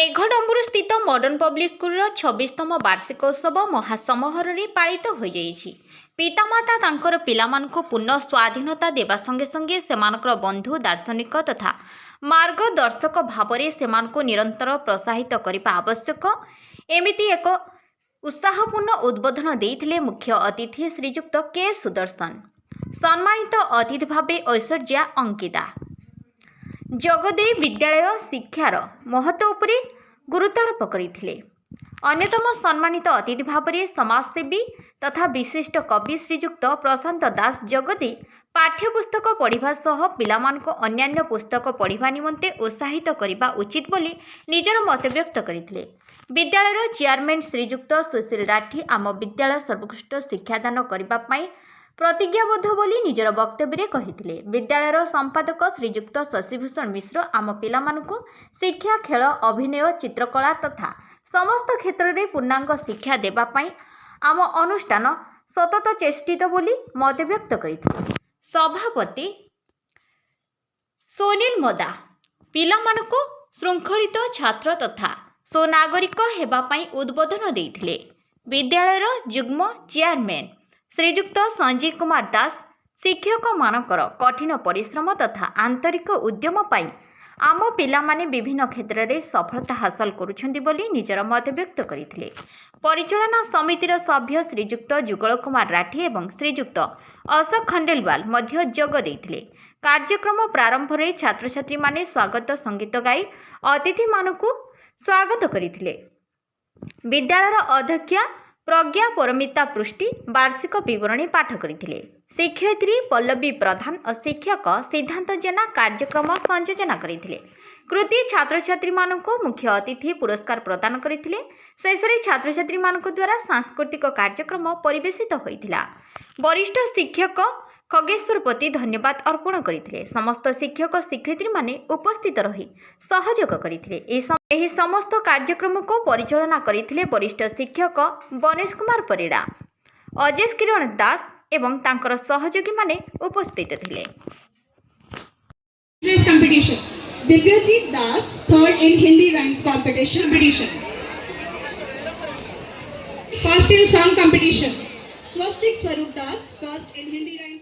मेघडम्बुर स्थित modern public school 26तम वार्षिकोत्सव महासमारोह पालित हो जाइछि। पितामाता तांकर पिलामानकु पूर्ण स्वाधीनता देवा संगे संगे सेमानकर बंधु दार्शनिक तथा मार्गदर्शक भावरे सेमानकु निरंतर प्रोत्साहित करिबा आवश्यक एमिति एक उत्साहपूर्ण उद्बोधन देइथिले मुख्य अतिथि श्रीजुक्त के सुदर्शन। सम्मानित अतिथि भावे ऐश्वर्या अंकिता जगदेव विद्यालय शिक्षार महत्व उपरे गुरुत्वारोप करथिले। अन्यतम सम्मानित अतिथि भावरे समाजसेवी तथा विशिष्ट कवि श्रीजुक्त प्रशांत दास जगदेव पाठ्यपुस्तक पढ़िबा सह पिलामानको अन्यान्य पुस्तक पढ़िबा निमंते उत्साहित करिबा उचित बोली निजर मत व्यक्त करथिले। विद्यालयर चेयरमैन श्रीजुक्त सुशील राठी आम विद्यालय सर्वोत्कृष्ट शिक्षादान करिबा पई प्रतिज्ञाबद्ध बोली निजर वक्तव्य कहिथिले। विद्यालयर संपादक श्रीजुक्त शशिभूषण मिश्र आम पिलामानकु शिक्षा खेल अभिनय चित्रकला तथा समस्त क्षेत्र में पूर्णांग शिक्षा देबा पई आम अनुष्ठान सतत चेष्टित बोली मत व्यक्त करथिले। सभापति सोनील मदा पिलामानकु श्रृंखलित छात्र तथा सुनागरिक हेबा पई उद्बोधन देथिले। विद्यालयर युग्म चेयरमैन श्रीजुक्त संजय कुमार दास शिक्षक मानकर कठिन परिश्रम तथा आंतरिक उद्यम पाई आम पिलामाने विभिन्न क्षेत्र में सफलता हासिल करुछंती बोली निजर मत व्यक्त करथिले। परिचालना समितिर सभ्य श्रीजुक्त जुगल कुमार राठी एवं श्रीजुक्त अशोक खंडेलवाल मध्य जोग देथिले। कार्यक्रम प्रारंभ रे छात्र छात्री माने स्वागत संगीत गाई अतिथि मानकु स्वागत करथिले। विद्यालयर अध्यक्ष प्रज्ञा परमिता पृष्टि वार्षिक विवरणी पाठ करथिले। शिक्षयित्री पल्लवी प्रधान और शिक्षक सिद्धांत जेना कार्यक्रम संयोजन करथिले। कृति छात्र छात्री मानकु मुख्य अतिथि पुरस्कार प्रदान करथिले। शेषरे छात्र छात्री मानकु द्वारा सांस्कृतिक कार्यक्रम परिवेशित होइथिला। वरिष्ठ शिक्षक खगेश्वर पति धन्यवाद अर्पण करथिले। समस्त शिक्षक शिक्षयित्री माने उपस्थित रही सहयोग करथिले। एही समस्त कार्यक्रम को परिचालना करथिले वरिष्ठ शिक्षक बनेश कुमार परिड़ा, अजेश किरण दास एवं तांकर सहयोगी माने उपस्थित थिले। Competition. Divyajit Das, third in Hindi rhymes competition. First in song competition. Swastik Swarup Das, first in Hindi rhymes.